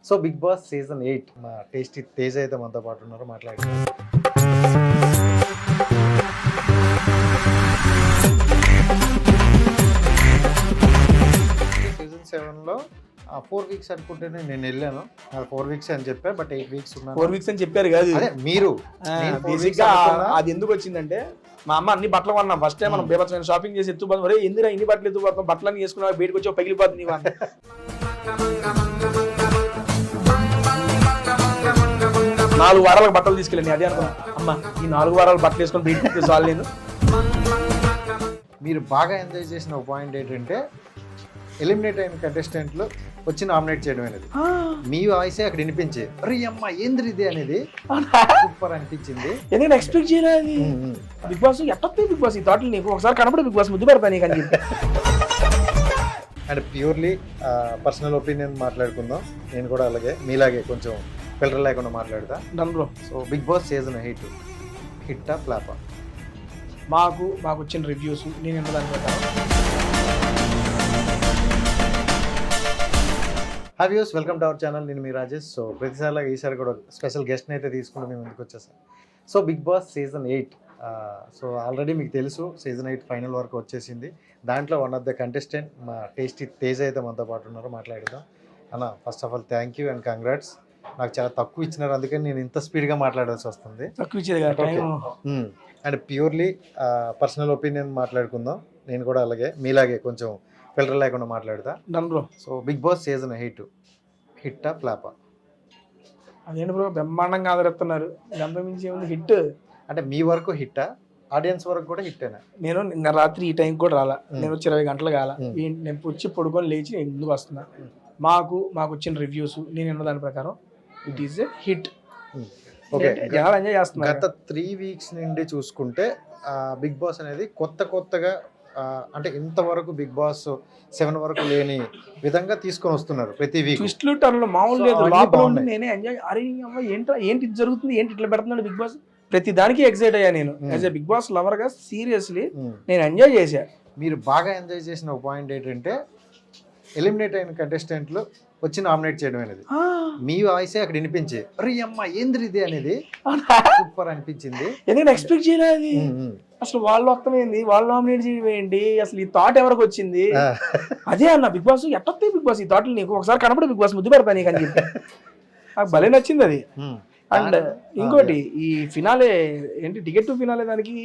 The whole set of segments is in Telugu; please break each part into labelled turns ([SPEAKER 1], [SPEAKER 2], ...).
[SPEAKER 1] సో బిగ్ బాస్ సీజన్ 8 మా టేస్టీ తేజ్ అయితే మనతో పాటు ఉన్నారు, మాట్లాడుతున్నారు. సీజన్ 7లో 4 వీక్స్ అనుకుంటేనే నేను వెళ్ళాను. 4 వీక్స్ అని చెప్పా, బట్ 8 వీక్స్ ఉన్నాను.
[SPEAKER 2] 4 వీక్స్ అని చెప్పారు కాదు
[SPEAKER 1] అదే మీరు
[SPEAKER 2] బేసిక్గా అది ఎందుకు వచ్చిందంటే, మా అమ్మ అన్ని బట్టలు కొన్నాం ఫస్ట్ టైం. మనం బేబత్సమైన షాపింగ్ చేసి ఎత్తుపోతాం. ఒరే ఎందుకు ఇన్ని బట్టలు ఎత్తుపోతాం, బట్టలన్నీ వేసుకున్నా బయటకు వచ్చి పగిలిపోతుంది నీవా. 4 వారాలకు బట్టలు తీసుకెళ్ళండి. అదే అనుకున్నా, అమ్మ ఈ 4 వారాలు బట్టలు వేసుకొని బయటకు చాలు నేను.
[SPEAKER 1] మీరు బాగా ఎంజాయ్ చేసిన ఒక పాయింట్ ఏంటంటే, ఎలిమినేట్ అయిన కంటెస్టెంట్లు వచ్చి నామినేట్ చేయడం అనేది. మీ వాయిసే అక్కడ వినిపించే, అరే అమ్మ ఏంద్రి ఇది అనేది సూపర్ అనిపించింది.
[SPEAKER 2] ఎందుకంటే ఎక్స్పెక్ట్ చేయలేదు. బిగ్ బాస్ ఎట్టొస్తే బిగ్ బాస్ ఈ థాట్లు నీకు ఒకసారి కనపడే బిగ్ బాస్ ముద్దు పెడతా నీకు అని చెప్పి.
[SPEAKER 1] అండ్ ప్యూర్లీ పర్సనల్ ఒపీనియన్ మాట్లాడుకుందాం. నేను కూడా అలాగే మీలాగే కొంచెం ఫిల్టర్ లేకుండా మాట్లాడతా.
[SPEAKER 2] దాంట్లో
[SPEAKER 1] సో బిగ్ బాస్ సీజన్ 8 హిట్టా ఫ్లాపా?
[SPEAKER 2] మాకు వచ్చిన రివ్యూస్ నేను దాని ప్రకారం.
[SPEAKER 1] Hi views, welcome to our channel. నేను మీ రాజేష్. సో ప్రతిసారిలాగా ఈసారి కూడా స్పెషల్ గెస్ట్ని అయితే తీసుకుని మేము ముందుకు వచ్చేసాం. So Bigg Boss season 8 so already మీకు తెలుసు, సీజన్ 8 ఫైనల్ వరకు వచ్చేసింది. దాంట్లో వన్ ఆఫ్ ద కంటెస్టెంట్ మా టేస్టీ తేజ్ అయితే మనతో పాటు ఉన్నారు, మాట్లాడదాం. అన్న first of all thank you and congrats. నాకు చాలా తక్కువ ఇచ్చినారు, అందుకని నేను ఇంత స్పీడ్గా మాట్లాడాల్సి వస్తుంది.
[SPEAKER 2] తక్కువ ఇచ్చేది.
[SPEAKER 1] అండ్ ప్యూర్లీ పర్సనల్ ఒపీనియన్ మాట్లాడుకుందాం. నేను కూడా అలాగే మీలాగే కొంచెం ఫిల్టర్ లేకుండా మాట్లాడతా. సో బిగ్ బాస్ సీజన్ 8 హిట్టా ఫ్లాపా?
[SPEAKER 2] అదేంటి బ్రో బ్రహ్మాండంగా ఆదరిస్తున్నారు. దాంతో మించి ఏముంది హిట్
[SPEAKER 1] అంటే మీ వరకు హిట్టా, ఆడియన్స్ వరకు కూడా హిట్టేనా?
[SPEAKER 2] నేను నిన్న రాత్రి ఈ టైం కూడా రాలా. నేను వచ్చి 20 గంటలు కాల. నేను వచ్చి పడుకొని లేచి నేను ఎందుకు వస్తున్నా. మాకు వచ్చిన రివ్యూస్ నేను దాని ప్రకారం it is a hit.
[SPEAKER 1] Okay,
[SPEAKER 2] చాలా ఎంజాయ్ చేస్తున్నారు.
[SPEAKER 1] గత 3 వీక్స్ నుండి చూసుకుంటే బిగ్ బాస్ అనేది కొత్తగా అంటే ఇంతవరకు బిగ్ బాస్ 7 వరకు లేని విధంగా తీసుకొని వస్తున్నారు. ప్రతి వీక్
[SPEAKER 2] ట్విస్ట్లు టర్న్లు మామూలు లేదు. లోపల నేనే ఎంజాయ్, అరే అమ్మ ఏంటి ఇది జరుగుతుంది, ఏంటి ఇట్లా పెడుతున్నాడు బిగ్ బాస్. ప్రతి దానికి ఎక్సైట్ అయ్యా నేను. As a Bigg Boss lover గా సీరియస్లీ నేను ఎంజాయ్ చేశా.
[SPEAKER 1] మీరు బాగా ఎంజాయ్ చేసిన ఒక పాయింట్ ఏంటంటే, ఎలిమినేట్ అయిన కంటెస్టెంట్లు వచ్చి నామినేట్ చేయడం అనేది. మీ వాయిసే అక్కడ వినిపించే, అరే అమ్మ ఏంద్రి ఇది అనేది సూపర్ అనిపించింది.
[SPEAKER 2] ఎందుకంటే ఎక్స్పెక్ట్ చేయలేదు. అసలు వాళ్ళు వస్తమైంది, వాళ్ళు నామినేట్ చేయవేయండి, అసలు ఈ థాట్ ఎవరికి వచ్చింది. అదే అన్న బిగ్ బాస్ ఎట్టొస్తే బిగ్ బాస్ ఈ థాట్లు నీకు ఒకసారి కనపడే బిగ్ బాస్ ముద్దు పెడతా నీకు అని చెప్పి. నాకు భలే నచ్చింది అది. అండ్ ఇంకోటి ఈ ఫినాలే ఏంటి, టికెట్ టు ఫినాలే దానికి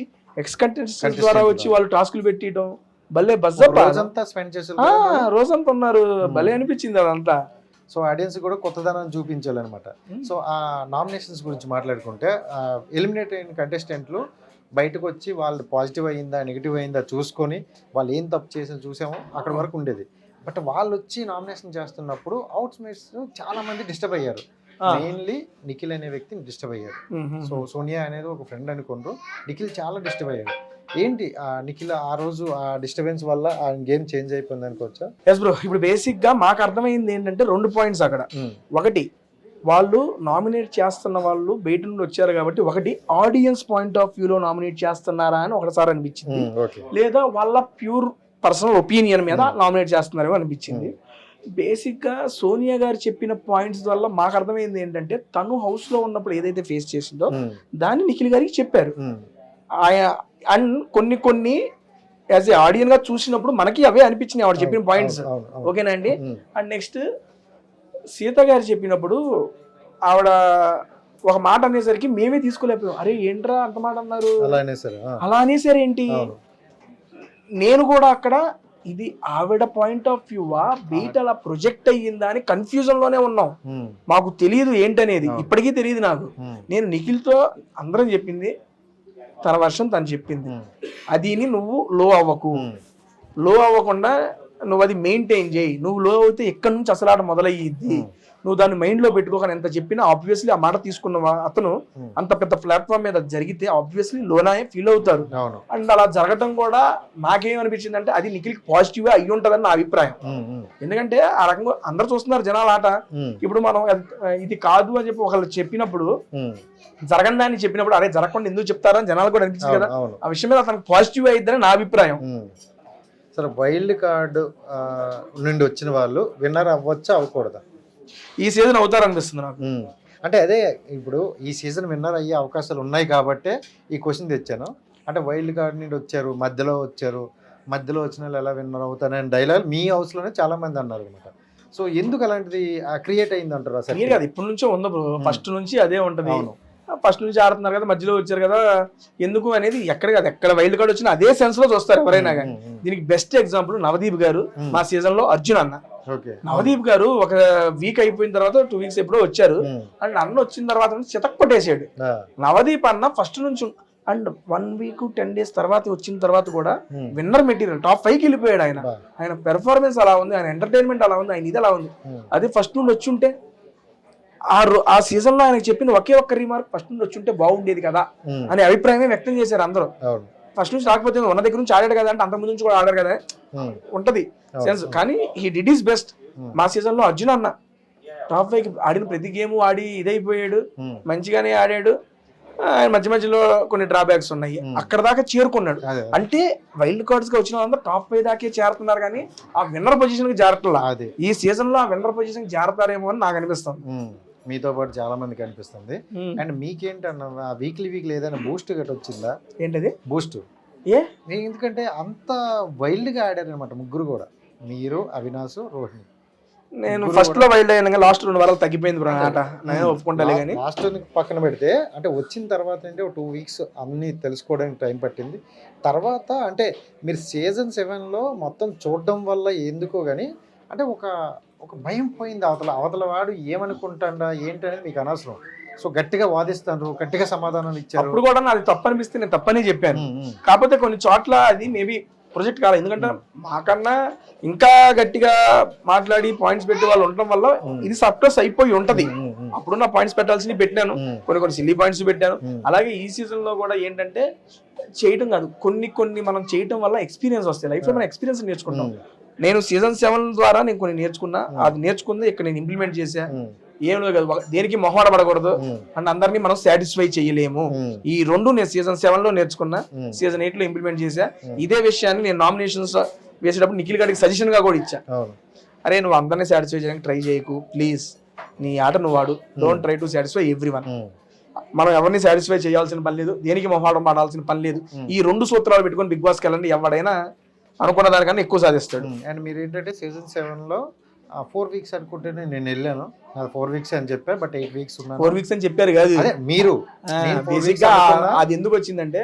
[SPEAKER 2] ఎక్స్ కంటెస్టెంట్స్ ద్వారా వచ్చి వాళ్ళు టాస్కులు పెట్టడం భలే బజ్జప్ప.
[SPEAKER 1] రోజంతా స్పెండ్ చేశారు,
[SPEAKER 2] రోజంతా ఉన్నారు. భలే అనిపించింది అదంతా.
[SPEAKER 1] సో ఆడియన్స్ కూడా కొత్తదనాన్ని చూపించాలన్నమాట. సో ఆ నామినేషన్స్ గురించి మాట్లాడుకుంటే, ఎలిమినేట్ అయిన కంటెస్టెంట్లు బయటకు వచ్చి వాళ్ళు పాజిటివ్ అయ్యిందా నెగిటివ్ అయ్యిందా చూసుకొని వాళ్ళు ఏం తప్పు చేసి చూసామో అక్కడ వరకు ఉండేది. బట్ వాళ్ళు వచ్చి నామినేషన్ చేస్తున్నప్పుడు అవుట్స్మేట్స్ చాలా మంది డిస్టర్బ్ అయ్యారు. మెయిన్లీ నిఖిల్ అనే వ్యక్తి డిస్టర్బ్ అయ్యారు. సో సోనియా అనేది ఒక ఫ్రెండ్ అనుకుంటారు, నిఖిల్ చాలా డిస్టర్బ్ అయ్యారు. ఏంటి నిఖిల్ ఆ రోజు ఆ డిస్టర్బెన్స్ వల్ల ఆ గేమ్ చేంజ్ అయిపోయింది అనుకోవచ్చా?
[SPEAKER 2] ఎస్ బ్రో, ఇప్పుడు బేసిక్ గా మాకు అర్థమైంది ఏంటంటే 2 పాయింట్స్ అక్కడ. ఒకటి, వాళ్ళు నామినేట్ చేస్తున్న వాళ్ళు బయట నుండి వచ్చారు కాబట్టి, ఒకటి ఆడియన్స్ పాయింట్ ఆఫ్ వ్యూలో నామినేట్ చేస్తున్నారా అని ఒకసారి అనిపించింది, లేదా వాళ్ళ ప్యూర్ పర్సనల్ ఒపీనియన్ మీద నామినేట్ చేస్తున్నారేమో అనిపించింది. బేసిక్ గా సోనియా గారు చెప్పిన పాయింట్స్ వల్ల మాకు అర్థమైంది ఏంటంటే, తను హౌస్ లో ఉన్నప్పుడు ఏదైతే ఫేస్ చేసిందో దాన్ని నిఖిల్ గారికి చెప్పారు. అండ్ కొన్ని యాజ్ ఏ ఆడియన్ గా చూసినప్పుడు మనకి అవే అనిపించినాయి ఆవిడ చెప్పిన పాయింట్స్. ఓకేనా అండి. అండ్ నెక్స్ట్ సీత గారు చెప్పినప్పుడు ఆవిడ ఒక మాట అనేసరికి మేమే తీసుకోలేకపోయాం. అరే ఏంట్రా అంత మాట అన్నారు, అలా అనేసారు ఏంటి. నేను కూడా అక్కడ ఇది ఆవిడ పాయింట్ ఆఫ్ వ్యూవా బయట అలా ప్రొజెక్ట్ అయ్యిందా అని కన్ఫ్యూజన్ లోనే ఉన్నాం. మాకు తెలియదు ఏంటనేది, ఇప్పటికీ తెలియదు నాకు. నేను నిఖిల్తో అందరం చెప్పింది తన వర్షం తను చెప్పింది. అది నువ్వు లో అవ్వకుండా నువ్వు అది మెయింటైన్ చేయి. నువ్వు లో అయితే ఎక్కడి నుంచి అసలు ఆట మొదలయ్యిద్ది, నువ్వు దాన్ని మైండ్ లో పెట్టుకోకని ఎంత చెప్పినా ఆబ్వియస్లీ ఆ మాట తీసుకున్న అతను అంత పెద్ద ప్లాట్ఫామ్ మీద జరిగితే ఆబ్వియస్లీ లోనాయే ఫీల్ అవుతారు. అండ్ అలా జరగటం కూడా నాకేమనిపించింది అంటే, అది నిఖిల్కి పాజిటివ్ గా అయ్యి ఉంటదని నా అభిప్రాయం. ఎందుకంటే ఆ రకంగా అందరు చూస్తున్నారు జనాల ఆట. ఇప్పుడు మనం ఇది కాదు అని చెప్పి ఒకళ్ళు చెప్పినప్పుడు, జరగని దాన్ని చెప్పినప్పుడు అరే జరగకుండా ఎందుకు చెప్తారని జనాలు కూడా అనిపించింది కదా. ఆ విషయం మీద అతనికి పాజిటివ్ అయిద్దని నా అభిప్రాయం.
[SPEAKER 1] సరే, వైల్డ్ కార్డు నుండి వచ్చిన వాళ్ళు విన్నర్ అవ్వచ్చా అవ్వకూడదా?
[SPEAKER 2] ఈ సీజన్ అవుతారనిపిస్తుంది నాకు.
[SPEAKER 1] అంటే అదే ఇప్పుడు ఈ సీజన్ విన్నర్ అయ్యే అవకాశాలు ఉన్నాయి కాబట్టే ఈ క్వశ్చన్ తెచ్చాను. అంటే వైల్డ్ కార్డ్ నుండి వచ్చారు, మధ్యలో వచ్చిన వాళ్ళు ఎలా విన్నర్ అవుతారని డైలాగ్ మీ హౌస్లోనే చాలా మంది అన్నారు అనమాట. సో ఎందుకు అలాంటిది క్రియేట్ అయింది అంటారు అసలు?
[SPEAKER 2] క్లియర్ కాదు, ఇప్పటి నుంచే ఉంది బ్రో, ఫస్ట్ నుంచి అదే ఉంటది. ఫస్ట్ నుంచి ఆడుతున్నారు కదా, మధ్యలో వచ్చారు కదా ఎందుకు అనేది ఎక్కడ కాదు, ఎక్కడ వైల్డ్ కార్డ్ వచ్చినా అదే సెన్స్ లో చూస్తారు ఎవరైనా కానీ. దీనికి బెస్ట్ ఎగ్జాంపుల్ నవదీప్ గారు మా సీజన్ లో అర్జున్ అన్న. నవదీప్ గారు ఒక వీక్ అయిపోయిన తర్వాత 2 వీక్స్ ఎప్పుడో వచ్చారు అండ్ అన్న వచ్చిన తర్వాత చితక్ కొట్టేసాడు. నవదీప్ అన్న ఫస్ట్ నుంచి అండ్ 1 వీక్ 10 డేస్ తర్వాత వచ్చిన తర్వాత కూడా విన్నర్ మెటీరియల్ టాప్ 5కి వెళ్ళిపోయాడు. ఆయన పెర్ఫార్మెన్స్ అలా ఉంది, ఆయన ఎంటర్టైన్మెంట్ అలా ఉంది, ఆయన ఇది అలా ఉంది. అది ఫస్ట్ నుండి వచ్చి ఉంటే ఆ సీజన్ లో ఆయనకు చెప్పిన ఒకే ఒక్క రీమార్క్ ఫస్ట్ నుండి వచ్చి ఉంటే బాగుండేది కదా అనే అభిప్రాయమే వ్యక్తం చేశారు అందరూ. ఫస్ట్ నుంచి రాకపోతే ఉన్న దగ్గర నుంచి ఆడాడు కదా అంటే అంత ముందు నుంచి కూడా ఆడారు కదా ఉంటది సెన్స్. కానీ హీ డిడ్ ఈస్ బెస్ట్. మా సీజన్ లో అర్జున్ అన్న టాప్ 5కి ఆడిన ప్రతి గేమ్ ఆడి ఇదైపోయాడు, మంచిగానే ఆడాడు. ఆయన మధ్యలో కొన్ని డ్రాబ్యాక్స్ ఉన్నాయి, అక్కడ దాకా చేరుకున్నాడు. అంటే వైల్డ్ కార్డ్స్ గా వచ్చిన వాళ్ళంతా టాప్ 5 దాకే చేరుతున్నారు కానీ ఆ విన్నర్ పొజిషన్ కి చేరట్లా. ఈ సీజన్ లో ఆ విన్నర్ పొజిషన్ కి చేరతారేమో అని నాకు అనిపిస్తుంది.
[SPEAKER 1] మీతో పాటు చాలా మందికి అనిపిస్తుంది. అండ్ మీకేంటన్నా వీక్లీ ఏదైనా బూస్ట్ గట్ వచ్చిందా?
[SPEAKER 2] ఏంటది
[SPEAKER 1] బూస్ట్? ఎందుకంటే అంత వైల్డ్ గా ఆడారు అనమాట ముగ్గురు కూడా, మీరు, అవినాష్, రోహిణి.
[SPEAKER 2] నేను ఫస్ట్ లో వైల్డ్ అయినా లాస్ట్ 2 వారాలు తగ్గిపోయింది బ్రో ఆట, నేను ఒప్పుకుంటాలే. కానీ
[SPEAKER 1] లాస్ట్ పక్కన పెడితే అంటే వచ్చిన తర్వాత అంటే 2 వీక్స్ అన్ని తెలుసుకోవడానికి టైం పట్టింది. తర్వాత అంటే మీరు సీజన్ 7లో మొత్తం చూడడం వల్ల ఎందుకో కానీ అంటే ఒక భయం పోయింది. అవతల వాడు ఏమనుకుంటాడా ఏంటనేది మీకు అనవసరం. సో గట్టిగా వాదిస్తారు, గట్టిగా సమాధానాలు ఇచ్చారు.
[SPEAKER 2] అప్పుడు కూడా నాది తప్పనిపిస్తే నేను తప్పని చెప్పాను. కాకపోతే కొన్ని చోట్ల అది మేబీ ప్రొజెక్ట్ కాలేదు, ఎందుకంటే మాకన్నా ఇంకా గట్టిగా మాట్లాడి పాయింట్స్ పెట్టి వాళ్ళు ఉండటం వల్ల ఇది సప్రెస్ అయిపోయి ఉంటది. అప్పుడు నా పాయింట్స్ పెట్టాల్సినవి పెట్టాను, కొన్ని సిల్లీ పాయింట్స్ పెట్టాను. అలాగే ఈ సీజన్ లో కూడా ఏంటంటే చేయటం కాదు, కొన్ని మనం చేయటం వల్ల ఎక్స్పీరియన్స్ వస్తాయి. లైఫ్ లో మనం ఎక్స్పీరియన్స్ నేర్చుకుంటాం. నేను సీజన్ 7 ద్వారా నేను కొన్ని నేర్చుకున్నా, అది నేర్చుకుంది ఇక్కడ నేను ఇంప్లిమెంట్ చేశా. ఏం లేదు, దేనికి మొహమాట పడకూడదు అండ్ అందరినీ మనం సాటిస్ఫై చేయలేము. ఈ 2 నేను సీజన్ 7 లో నేర్చుకున్నా, సీజన్ 8 లో ఇంప్లిమెంట్ చేశా. ఇదే విషయాన్ని నేను నామినేషన్స్ వేసేటప్పుడు నిఖిల్ గారికి సజెషన్ గా కూడా ఇచ్చా. అరే నువ్వు అందరినీ సాటిస్ఫై చేయడానికి ట్రై చేయకు ప్లీజ్, నీ ఆట నువ్వు ఆడు, don't try to satisfy everyone. మనం ఎవరిని సాటిస్ఫై చేయాల్సిన పని లేదు, దేనికి మొహమాటం పడాల్సిన పని లేదు. ఈ 2 సూత్రాలు పెట్టుకొని బిగ్ బాస్కి వెళ్ళండి, ఎవడైనా అనుకున్న దానికన్నా ఎక్కువ సాధిస్తాడు.
[SPEAKER 1] అండ్ మీరు ఏంటంటే సీజన్ 7లో 4 వీక్స్ అనుకుంటేనే నేను వెళ్ళాను, 4 వీక్స్ అని చెప్పా, బట్ 8 వీక్స్ ఉన్నాను.
[SPEAKER 2] 4 వీక్స్ అని చెప్పారు కాదు
[SPEAKER 1] మీరు.
[SPEAKER 2] బేసిక్గా అది ఎందుకు వచ్చిందంటే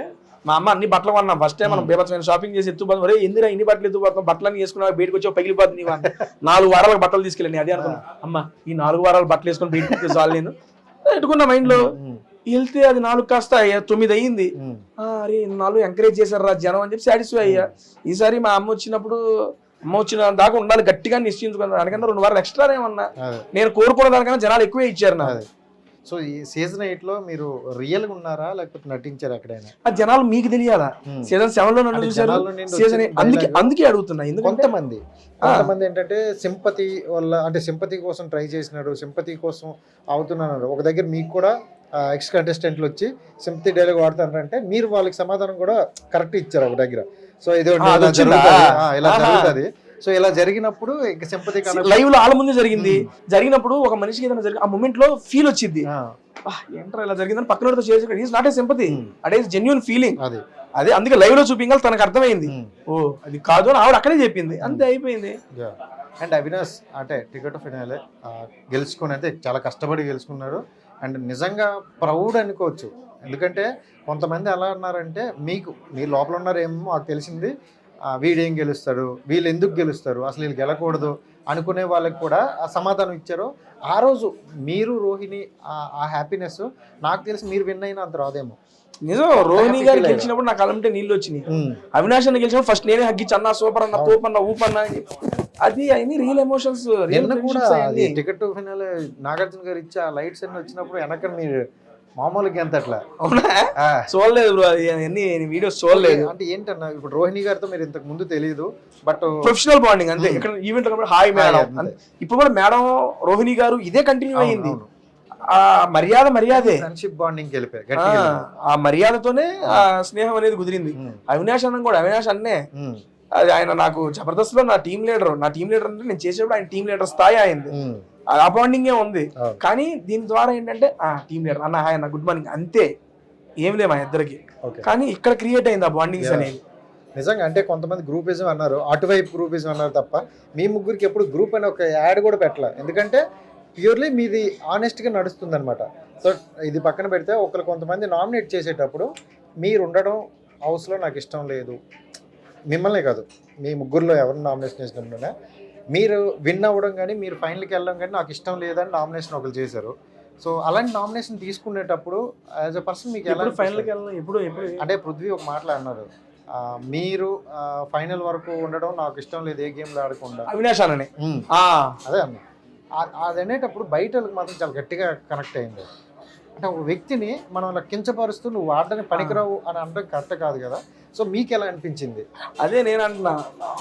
[SPEAKER 2] మా అమ్మ అన్ని బట్టలు కొన్నాం ఫస్ట్ టైం. మనం బీభత్సమైన షాపింగ్ చేసి ఎత్తుపోతాం, ఒరే ఎందుకు ఇన్ని బట్టలు ఎత్తుపోతాం, బట్టలన్నీ వేసుకున్నా బయటకు వచ్చి పగిలిపోతుంది. 4 వారాలకు బట్టలు తీసుకెళ్ళండి అదే అనుకున్నా. అమ్మ ఈ 4 వారాలు బట్టలు వేసుకొని బయటకు చాలు నేను పెట్టుకున్నా మైండ్ లో. వెళ్తే అది 4 కాస్త 9 అయ్యింది. అరే 4 ఎంకరేజ్ చేశారు రా జనం అని చెప్పి సాటిస్ఫై అయ్యా. ఈసారి మా అమ్మ వచ్చిన దాకా ఉండాలి గట్టిగా నిశ్చయించుకున్నాను. దానికన్నా 2 వారాలు ఎక్స్ట్రా ఏమన్నా నేను కోరుకున్న దానికన్నా జనాలు ఎక్కువే ఇచ్చారు నాకు.
[SPEAKER 1] సో ఈ సీజన్ 8లో మీరు రియల్ గా ఉన్నారా లేకపోతే నటించారు ఎక్కడైనా?
[SPEAKER 2] ఆ జనాలు మీకు తెలియాలా? సీజన్ 7లో నన్ను చూసారు, సీజన్ అందుకే అడుగుతున్నా.
[SPEAKER 1] కొంతమంది ఏంటంటే సింపతి వల్ల, అంటే సింపతి కోసం ట్రై చేసినాడు, సింపతి కోసం అవుతున్నాడు. ఒక దగ్గర మీకు కూడా ఎక్స్ కంటెస్టెంట్లు వచ్చి సింపతి డైలాగ్ వాడుతారంటే మీరు వాళ్ళకి సమాధానం కూడా కరెక్ట్ ఇచ్చారు ఒక దగ్గర. సో ఇది ఇలా జరుగుతుంది. సో ఇలా జరిగినప్పుడు సింపతి
[SPEAKER 2] లైవ్ లో ఆల ముందు జరిగినప్పుడు ఒక మనిషికి ఏదైనా జరిగి ఆ మూమెంట్ లో ఫీల్ వచ్చింది, ఏంట్రా ఇలా జరిగిందని పక్కన చేసి is not a sympathy, at is genuine feeling. అదే అందుకే లైవ్ లో చూపించాలి, తనకు అర్థమైంది ఓ అది కాదు అని ఆవిడ అక్కడే చెప్పింది, అంతే అయిపోయింది.
[SPEAKER 1] అండ్ అవినాష్ అంటే టికెట్ ఫినాలే గెలుచుకుని అయితే చాలా కష్టపడి గెలుచుకున్నాడు. అండ్ నిజంగా ప్రౌడ్ అనుకోవచ్చు, ఎందుకంటే కొంతమంది ఎలా అన్నారంటే మీ లోపల ఉన్నారేమో మాకు తెలిసింది, వీడేం గెలుస్తాడు, వీళ్ళు ఎందుకు గెలుస్తారు, అసలు వీళ్ళు గెలకూడదు అనుకునే వాళ్ళకి కూడా ఆ సమాధానం ఇచ్చారు. ఆ రోజు మీరు రోహిణి ఆ హ్యాపీనెస్ నాకు తెలిసి మీరు విన్ అయినా అంత రాదేమో.
[SPEAKER 2] నిజం, రోహిణి గారు గెలిచినప్పుడు నాకు అలంటే నీళ్ళు వచ్చినాయి. అవినాష్ అన్న గెలిచినప్పుడు ఫస్ట్ నేనే హగ్గిచ్చి అన్నా సూపర్ అన్న తోపన్న ఊపన్నా అని అది అన్ని real emotions.
[SPEAKER 1] Ticket final Nagarjuna గారు ఇచ్చి ఆ లైట్స్ అన్ని వచ్చినప్పుడు వెనక మీరు మామూలుగా ఎంత అట్లా
[SPEAKER 2] అవునా చూడలేదు బ్రో, అన్ని వీడియోస్ చూడలేదు.
[SPEAKER 1] అంటే ఏంటన్నా ఇప్పుడు రోహిణి గారితో మీరు ఇంతకు ముందు తెలియదు, బట్
[SPEAKER 2] ప్రొఫెషనల్ బాండింగ్ అంతే. ఇక్కడ ఈవెంట్ లో హాయ్ మేడం, ఇప్పుడు కూడా మేడం రోహిణి గారు ఇదే కంటిన్యూ అయ్యింది. ఆ మర్యాదే
[SPEAKER 1] ఫ్రెండ్షిప్ బాండింగ్ వెళ్ళిపోయారు, ఆ
[SPEAKER 2] మర్యాదతోనే ఆ స్నేహం అనేది కుదిరింది. అవినాష్ అన్న కూడా అవినాష్ అన్నే అది ఆయన నాకు జబర్దస్త్ లో నా టీం లీడర్ అంటే నేను చేసేప్పుడు ఆయన టీం లీడర్ స్థాయి అయింది, ఆ బాండింగే ఉంది. కానీ దీని ద్వారా ఏంటంటే టీం లీడర్ అన్న హాయ్ అన్న గుడ్ మార్నింగ్ అంతే, ఏం లేవు మా ఇద్దరికి. కానీ ఇక్కడ క్రియేట్ అయింది ఆ బాండింగ్స్ అనేది.
[SPEAKER 1] నిజంగా అంటే కొంతమంది గ్రూపిజం అన్నారు, అటువైపు గ్రూపిజం అన్నారు తప్ప మీ ముగ్గురికి ఎప్పుడు గ్రూప్ అని ఒక యాడ్ కూడా పెట్టలే. ఎందుకంటే ప్యూర్లీ మీది ఆనెస్ట్గా నడుస్తుంది అనమాట. సో ఇది పక్కన పెడితే ఒకరు కొంతమంది నామినేట్ చేసేటప్పుడు మీరు ఉండడం హౌస్లో నాకు ఇష్టం లేదు, మిమ్మల్నే కాదు మీ ముగ్గురులో ఎవరు నామినేషన్ చేసినప్పుడునే మీరు విన్ అవ్వడం కానీ మీరు ఫైనల్కి వెళ్ళడం కానీ నాకు ఇష్టం లేదని నామినేషన్ ఒకరు చేశారు. సో అలాంటి నామినేషన్ తీసుకునేటప్పుడు యాజ్ ఎ పర్సన్ మీకు ఎలా
[SPEAKER 2] ఫైనల్కి వెళ్ళడం ఎప్పుడు
[SPEAKER 1] అంటే పృథ్వీ ఒక మాటలు అన్నారు, మీరు ఫైనల్ వరకు ఉండడం నాకు ఇష్టం లేదు ఏ గేమ్లో ఆడకుండా
[SPEAKER 2] అవినాష్ అనే
[SPEAKER 1] అదే అన్న. అది అనేటప్పుడు బయట వాళ్ళకి మాత్రం చాలా గట్టిగా కనెక్ట్ అయింది. అంటే ఒక వ్యక్తిని మనం అలా కించపరుస్తూ నువ్వు ఆడడానికి పనికిరావు అని అనడం కరెక్ట్ కాదు కదా. సో మీకు ఎలా అనిపించింది?
[SPEAKER 2] అదే నేను అంటున్నా,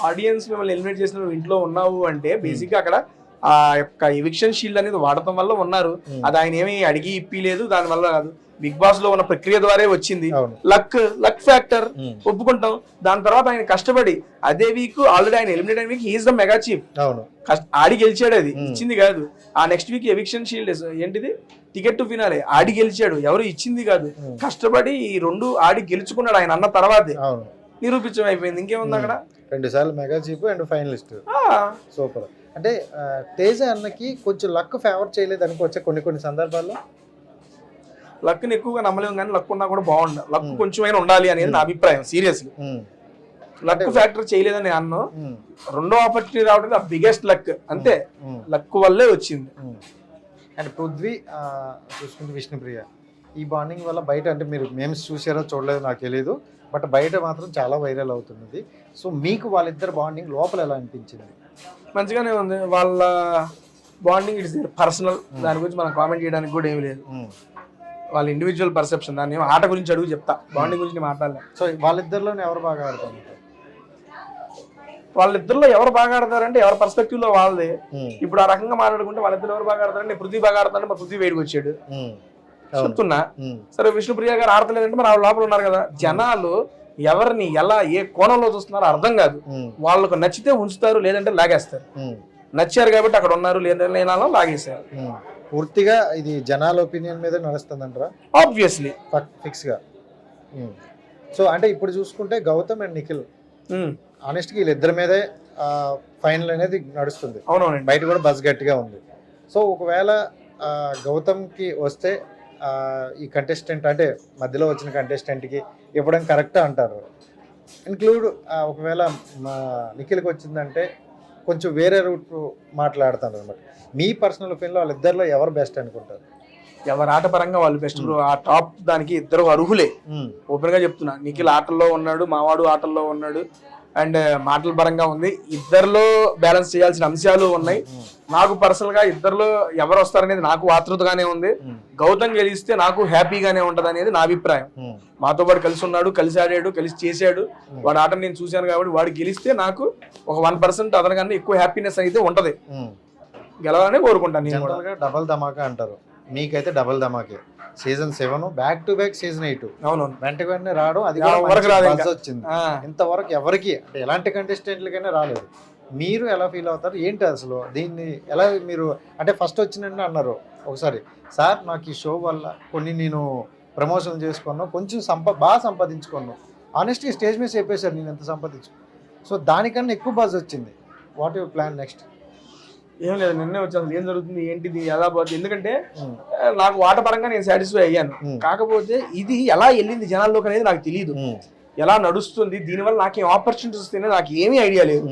[SPEAKER 2] ఆడియన్స్ మిమ్మల్ని ఎలిమినేట్ చేసిన నువ్వు ఇంట్లో ఉన్నావు అంటే బేసిక్గా అక్కడ ఆ యొక్క ఎవిక్షన్ షీల్డ్ అనేది వాడటం వల్ల ఉన్నారు. అది ఆయన ఏమి అడిగి ఇప్పిలేదు, దాని వల్ల కాదు, బిగ్ బాస్ లో ఉన్న ప్రక్రియ ద్వారా వచ్చింది. లక్ ఫ్యాక్టర్ ఒప్పుకుంటాం. దాని తర్వాత ఆయన కష్టపడి అదే వీక్ ఆల్రెడీ ఆయన ఎలిమినేట్ అయిన week is the mega chief, ఆడి గెలిచాడు, అది ఇచ్చింది కాదు. ఆ నెక్స్ట్ వీక్ ఎవిక్షన్ షీల్డ్ ఏంటిది టికెట్ టు ఫినాలే ఆడి గెలిచాడు, ఎవరు ఇచ్చింది కాదు. కష్టపడి ఈ రెండు ఆడి గెలుచుకున్నాడు ఆయన అన్న తర్వాతే నిరూపించడం అయిపోయింది. ఇంకేముంది అక్కడ?
[SPEAKER 1] 2 సార్లు mega chief and finalist. Super. అంటే తేజ అన్నకి కొంచెం లక్ ఫేవర్ చేయలేదు అనుకోవచ్చా కొన్ని సందర్భాల్లో?
[SPEAKER 2] లక్ని ఎక్కువగా నమ్మలేము కానీ లక్ ఉన్నా కూడా బాగుండాలి, లక్ కొంచెమైనా ఉండాలి అనేది నా అభిప్రాయం. సీరియస్లీ లక్ ఫ్యాక్టర్ చేయలేదని అన్ను. రెండో ఆపర్చునిటీ రావడం బిగ్గెస్ట్ లక్, అంతే, లక్ వల్లే వచ్చింది.
[SPEAKER 1] అండ్ పృథ్వీ చూసుకుంటే విష్ణుప్రియ ఈ బాండింగ్ వల్ల బయట అంటే మీరు మేమ్స్ చూసారో చూడలేదో నాకు తెలియదు, బట్ బయట మాత్రం చాలా వైరల్ అవుతున్నది. సో మీకు వాళ్ళిద్దరు బాండింగ్ లోపల ఎలా అనిపించింది?
[SPEAKER 2] మంచిగానే ఉంది వాళ్ళ బాండింగ్. ఇట్స్ పర్సనల్, దాని గురించి మనం కామెంట్ చేయడానికి కూడా ఏమి లేదు. వాళ్ళ ఇండివిజువల్ పర్సెప్షన్, దాన్ని ఆట గురించి అడుగు చెప్తా, బాండింగ్ గురించి మాట్లాడలేదు.
[SPEAKER 1] సో వాళ్ళిద్దరిలోనే ఎవరు బాగా ఆడతారు?
[SPEAKER 2] వాళ్ళిద్దరిలో ఎవరు బాగా ఆడతారంటే ఎవరి పర్స్పెక్టివ్ లో వాళ్ళదే. ఇప్పుడు ఆ రకంగా మాట్లాడుకుంటే వాళ్ళిద్దరు ఎవరు బాగా ఆడతారంటే పృథ్వీ బాగా ఆడతారంటే మా పృథ్వీ వేడికి వచ్చాడు చెప్తున్నా. సరే విష్ణుప్రియ గారు ఆడతలేదంటే మరి లోపల ఉన్నారు కదా. జనాలు ఎవరిని ఎలా ఏ కోణంలో చూస్తున్నారో అర్థం కాదు. వాళ్ళకు నచ్చితే ఉంచుతారు, లేదంటే లాగేస్తారు. నచ్చారు కాబట్టి అక్కడ ఉన్నారు, లేదన్నా లాగేశారు.
[SPEAKER 1] పూర్తిగా ఇది జనాల ఒపీనియన్ మీద నడుస్తుందంటారా?
[SPEAKER 2] ఆబ్వియస్లీ
[SPEAKER 1] ఫిక్స్ గా. సో అంటే ఇప్పుడు చూసుకుంటే గౌతమ్ అండ్ నిఖిల్ ఆనెస్ట్గా వీళ్ళిద్దరి మీదే ఫైనల్ అనేది నడుస్తుంది.
[SPEAKER 2] అవునవునండి,
[SPEAKER 1] బయట కూడా బస్ గట్టిగా ఉంది. సో ఒకవేళ గౌతమ్కి వస్తే ఈ కంటెస్టెంట్ అంటే మధ్యలో వచ్చిన కంటెస్టెంట్కి ఇవ్వడం కరెక్ట్ అంటారు. ఇంక్లూడ్ ఒకవేళ నిఖిల్కి వచ్చిందంటే కొంచెం వేరే రూట్ మాట్లాడతాను అనమాట. మీ పర్సనల్ ఒపీనియన్లో వాళ్ళిద్దరిలో ఎవరు బెస్ట్ అనుకుంటారు?
[SPEAKER 2] ఎవరు ఆట పరంగా వాళ్ళు బెస్ట్ బ్రో. ఆ టాప్ దానికి ఇద్దరు అర్హులే, ఓపెన్ గా చెప్తున్నా. నిఖిల్ ఆటల్లో ఉన్నాడు, మావాడు ఆటల్లో ఉన్నాడు, అండ్ మాటల పరంగా ఉంది. ఇద్దరిలో బ్యాలెన్స్ చేయాల్సిన అంశాలు ఉన్నాయి. నాకు పర్సనల్ గా ఇద్దరిలో ఎవరు వస్తారనేది నాకు ఆతృతగానే ఉంది. గౌతమ్ గెలిస్తే నాకు హ్యాపీగానే ఉంటది అనేది నా అభిప్రాయం. మాతో పాటు కలిసి ఉన్నాడు, కలిసి ఆడాడు, కలిసి చేశాడు. వాడి ఆటను నేను చూశాను కాబట్టి వాడు గెలిస్తే నాకు ఒక 1% అతనికన్నా ఎక్కువ హ్యాపీనెస్ అయితే ఉంటది. గెలవాలని కోరుకుంటాను నేను.
[SPEAKER 1] డబల్ ధమాకా అంటారు, మీకైతే డబల్ ధమాకే. Season 7 back to back season 8
[SPEAKER 2] అవునవును
[SPEAKER 1] వెంటనే రావడం, అది వచ్చింది. ఇంతవరకు ఎవరికి అంటే ఎలాంటి కంటెస్టెంట్లకైనా రాలేదు. మీరు ఎలా ఫీల్ అవుతారు ఏంటి అసలు? దీన్ని ఎలా మీరు అంటే ఫస్ట్ వచ్చిందని అన్నారు ఒకసారి, సార్ నాకు ఈ షో వల్ల కొన్ని నేను ప్రమోషన్ చేసుకున్నాను, కొంచెం బాగా సంపాదించుకున్నాను. ఆనెస్ట్గా స్టేజ్ మీద చెప్పేశారు నేను ఎంత సంపాదించుకున్నాను. సో దానికన్నా ఎక్కువ బజ్ వచ్చింది. What your plan next?
[SPEAKER 2] ఏం లేదు, నిన్నే వచ్చాను ఏం జరుగుతుంది ఏంటిది ఎలా పోతుంది. ఎందుకంటే నాకు ఆట పరంగా నేను సాటిస్ఫై అయ్యాను. కాకపోతే ఇది ఎలా వెళ్ళింది జనాల్లోకి అనేది నాకు తెలియదు, ఎలా నడుస్తుంది, దీనివల్ల నాకేం ఆపర్చునిటీస్ వస్తాయనే నాకు ఏమీ ఐడియా లేదు.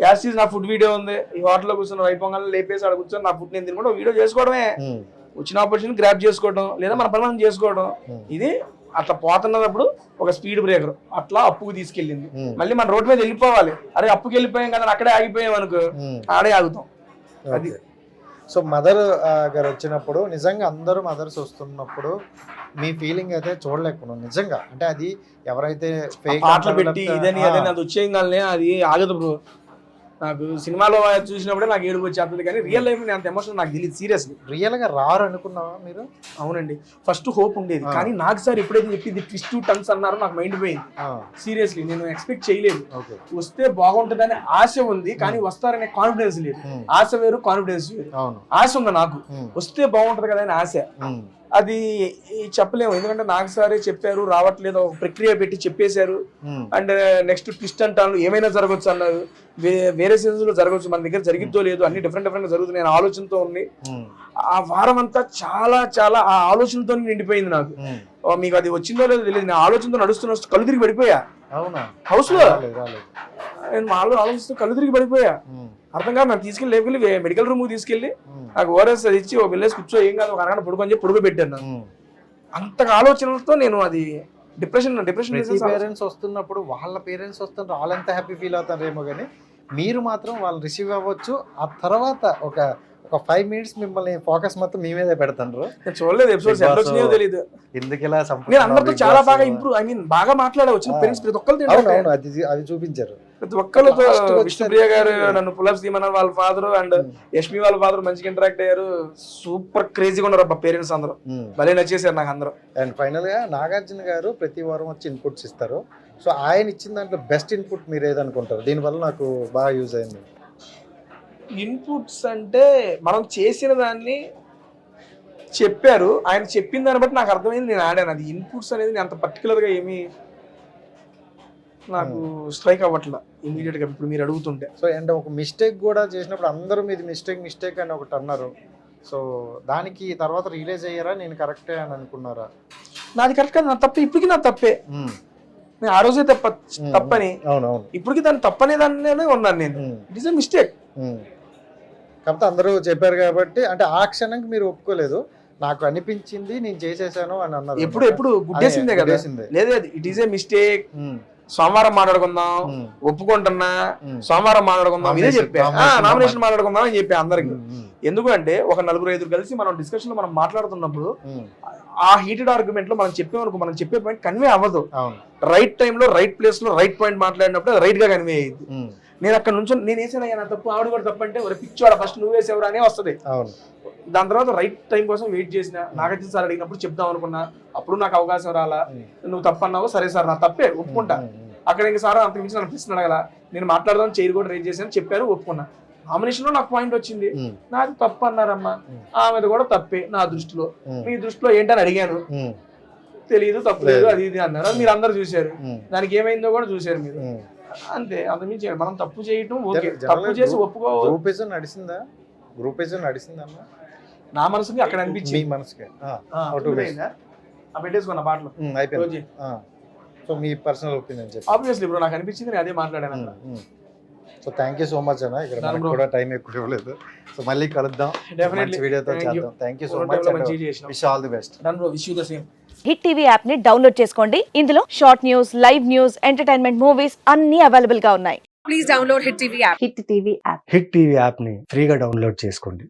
[SPEAKER 2] యాసిస్ నా ఫుడ్ వీడియో ఉంది, ఈ హోటల్లో కూర్చొని వైపొంగల్ లేపేసి ఆడ కూర్చొని నా ఫుడ్ నేను తినకుండా వీడియో చేసుకోవడమే, వచ్చిన ఆపర్చునిటీ గ్రాప్ చేసుకోవడం, లేదా మన పని మనం చేసుకోవడం. ఇది అట్లా పోతున్నప్పుడు ఒక స్పీడ్ బ్రేకర్ అట్లా అప్పుకు తీసుకెళ్ళింది. మళ్ళీ మన రోడ్డు మీద వెళ్ళిపోవాలి, అరే అప్పుకి వెళ్ళిపోయాం కదా అక్కడే ఆగిపోయాం అనుకో, ఆడే ఆగుతాం. అది
[SPEAKER 1] సో మదర్ గారు వచ్చినప్పుడు నిజంగా అందరూ మదర్స్ వస్తున్నప్పుడు మీ ఫీలింగ్ అయితే చూడలేకపోతున్నాం నిజంగా. అంటే అది ఎవరైతే
[SPEAKER 2] పాటలు పెట్టి ఇదని అదని అది వచ్చేయంగానే అది ఆగదు బ్రో. నాకు సినిమాలో చూసినప్పుడే నాకు ఏడుపు వచ్చేస్తుంది, కానీ రియల్ లైఫ్ అంత ఎమోషన్ నాకు తెలియదు సీరియస్లీ.
[SPEAKER 1] రియల్ గా రారు అనుకున్నావా మీరు?
[SPEAKER 2] అవునండి, ఫస్ట్ హోప్ ఉండేది, కానీ నాకు సార్ ఎప్పుడైతే చెప్పింది ట్విస్ట్ టు టర్న్స్ అన్నారో నాకు మైండ్ పోయింది. సీరియస్లీ నేను ఎక్స్పెక్ట్ చేయలేదు. వస్తే బాగుంటుందని ఆశ ఉంది, కానీ వస్తారనే కాన్ఫిడెన్స్ లేదు. ఆశ వేరు, కాన్ఫిడెన్స్ వేరు. ఆశ ఉంది నాకు, వస్తే బాగుంటది కదా అని ఆశ. అది చెప్పలేము, ఎందుకంటే నాకు సారే చెప్పారు రావట్లేదు, ఒక ప్రక్రియ పెట్టి చెప్పేశారు. అండ్ నెక్స్ట్ ట్విస్ట్ అంటాను ఏమైనా జరగచ్చు అన్నారు, వేరే సీజన్స్ లో జరగచ్చు, మన దగ్గర జరిగిద్దో లేదు, అన్ని డిఫరెంట్ గా జరుగుతున్నాయి ఆలోచనతో ఉంది. ఆ వారం అంతా చాలా చాలా ఆ ఆలోచనతో నిండిపోయింది నాకు. మీకు అది వచ్చిందో లేదో తెలియదు, నేను ఆలోచనతో నడుస్తున్న కళ్ళు తిరిగి పడిపోయా. హౌస్ లో నేను ఆలోచిస్తూ కళ్ళు తిరిగి పడిపోయా. అర్థం కాదు, నాకు తీసుకెళ్ళి మెడికల్ రూమ్ తీసుకెళ్ళి నాకు ఓఆర్ఎస్ అది ఇచ్చి ఒక వెళ్ళేసి కూర్చో, ఏం కాదు ఒక అరగంట పడుకొని చెప్పి పడుకో పెట్టాను. అంతగా ఆలోచనలతో నేను అది డిప్రెషన్
[SPEAKER 1] పేరెంట్స్ వస్తున్నప్పుడు వాళ్ళ పేరెంట్స్ వస్తుంటారు, వాళ్ళంతా హ్యాపీ ఫీల్ అవుతారేమో, కానీ మీరు మాత్రం వాళ్ళు రిసీవ్ అవ్వచ్చు, ఆ తర్వాత ఒక 5 minutes మిమ్మల్ని ఫోకస్ మొత్తం మీ మీదే పెడతారు.
[SPEAKER 2] చూడలేదు ఎపిసోడ్స్ ఎట్లా వచ్చినాయో తెలియదు.
[SPEAKER 1] ఎందుకు ఇలా
[SPEAKER 2] నేను అందరితో చాలా బాగా ఇంప్రూవ్, ఐ మీన్ బాగా మాట్లాడే వచ్చిన పేరెంట్స్ ప్రతి ఒక్కరు
[SPEAKER 1] అది చూపించారు.
[SPEAKER 2] ప్రతి ఒక్కరితో విష్ణుప్రియ గారు నన్ను పులప్ సీమన్నారు, వాళ్ళ ఫాదర్ అండ్ యష్మి వాళ్ళ ఫాదర్ మంచిగా ఇంటరాక్ట్ అయ్యారు. సూపర్ క్రేజీగా ఉన్నారు అబ్బా పేరెంట్స్ అందరూ, భలే నచ్చేసారు నాకు అందరూ.
[SPEAKER 1] అండ్ ఫైనల్ గా నాగార్జున గారు ప్రతి వారం వచ్చి ఇన్పుట్స్ ఇస్తారు. సో ఆయన ఇచ్చిన దాంట్లో బెస్ట్ ఇన్పుట్ మీరు ఏదనుకుంటారు? దీనివల్ల నాకు బాగా యూజ్ అయింది.
[SPEAKER 2] ఇన్పుట్స్ అంటే మనం చేసిన దాన్ని చెప్పారు, ఆయన చెప్పిన దాన్ని బట్టి నాకు అర్థమైంది, నేను ఆడాను. అది ఇన్పుట్స్ అనేది నేను అంత పర్టికులర్గా ఏమీ నాకు స్ట్రైక్ అవ్వట్లా ఇమీడియట్ గా ఇప్పుడు మీరు అడుగుతుంటే.
[SPEAKER 1] సో అండ్ ఒక మిస్టేక్ కూడా చేసినప్పుడు అందరూ మీది మిస్టేక్ అని ఒకటి అన్నారు. సో దానికి తర్వాత రియలైజ్ అయ్యారా నేను కరెక్టే అని అనుకున్నారా?
[SPEAKER 2] నాది కరెక్ట్ కాదు, నా తప్పే, ఇప్పటికీ నా తప్పే. నేను ఆ రోజే తప్పని, ఇప్పటికి దాన్ని తప్పనే దానిలోనే ఉన్నాను నేను. It is a mistake.
[SPEAKER 1] కాకపోతే అందరూ చెప్పారు కాబట్టి, అంటే ఆ క్షణంకి మీరు ఒప్పుకోలేదు, నాకు అనిపించింది నేను చేసేసాను అని అన్నారు.
[SPEAKER 2] ఎప్పుడు గుడ్డేసిందే కదా, లేదు ఇట్ ఈస్ ఏ మిస్టేక్, సోమవారం మాట్లాడుకుందాం, ఒప్పుకుంటున్నా సోమవారం మాట్లాడుకుందాం, ఇదే చెప్పా, నామినేషన్ మాట్లాడుకుందాం అని చెప్పా అందరికి. ఎందుకంటే ఒక 4-5 కలిసి మనం డిస్కషన్ లో మనం మాట్లాడుతున్నప్పుడు ఆ హీటెడ్ ఆర్గ్యుమెంట్ లో మనం చెప్పేమనుకో, మనం చెప్పే పాయింట్ కన్వే అవ్వదు. రైట్ టైంలో రైట్ ప్లేస్ లో రైట్ పాయింట్ మాట్లాడినప్పుడు రైట్ గా కన్వే అయ్యింది. నేను అక్కడ నుంచి నేను వేసాను నా తప్పు, ఆవిడ కూడా తప్పు అంటే ఒక పిచ్చోడ ఫస్ట్ నువ్వు వేసేవరా అనే వస్తుంది. దాని తర్వాత రైట్ టైం కోసం వెయిట్ చేసిన, నాగార్జున సార్ అడిగినప్పుడు చెప్దాం అనుకున్నా, అప్పుడు నాకు అవకాశం రాలా. నువ్వు తప్పు అన్నావు, సరే సార్ నా తప్పే ఒప్పుకుంటా. అక్కడ ఇంకా సార్ అంత మించి నన్ను ప్రశ్న అడగల, నేను మాట్లాడదాం చైర్ కూడా రేజ్ చేశాను, చెప్పారు, ఒప్పుకున్నా. నామినేషన్ లో నాకు పాయింట్ వచ్చింది, నాది తప్పు అన్నారమ్మా, ఆమెది కూడా తప్పే నా దృష్టిలో, మీ దృష్టిలో ఏంటని అడిగాను, తెలియదు తప్పు లేదు అది ఇది అన్నారు. మీరు అందరు చూశారు, దానికి ఏమైందో కూడా చూశారు మీరు, అంతే. అంతమించి మనం తప్పు చేయటం ఓకే, తప్పు చేసి ఒప్పుకోవాలి.
[SPEAKER 1] నడిచిందా
[SPEAKER 2] నా మనసుకి అక్కడ అనిపించింది,
[SPEAKER 1] మీ మనసుకి
[SPEAKER 2] పెట్టేసుకున్న పాటలు
[SPEAKER 1] అయిపోయింది. సో మీ పర్సనల్ ఒపీనియన్ చెప్పి
[SPEAKER 2] ఆబ్వియస్లీ బ్రో నాకు అనిపించింది, నేను అదే మాట్లాడాను.
[SPEAKER 1] So thank you so much అన్న, ఇక్కడ మనకు కూడా టైం ఎక్కువ ఇవ్వలేదు. సో మళ్ళీ కలుద్దాం మంచి వీడియోతో చేద్దాం. Thank you so much, wish all the best.
[SPEAKER 2] Wish you the same.
[SPEAKER 3] Hit TV app ని డౌన్లోడ్ చేసుకోండి. ఇందులో short news, live news, entertainment movies అన్ని అవైలబుల్ గా ఉన్నాయి. Please download hit TV app.
[SPEAKER 4] Hit TV app ని ఫ్రీగా డౌన్లోడ్ చేసుకోండి.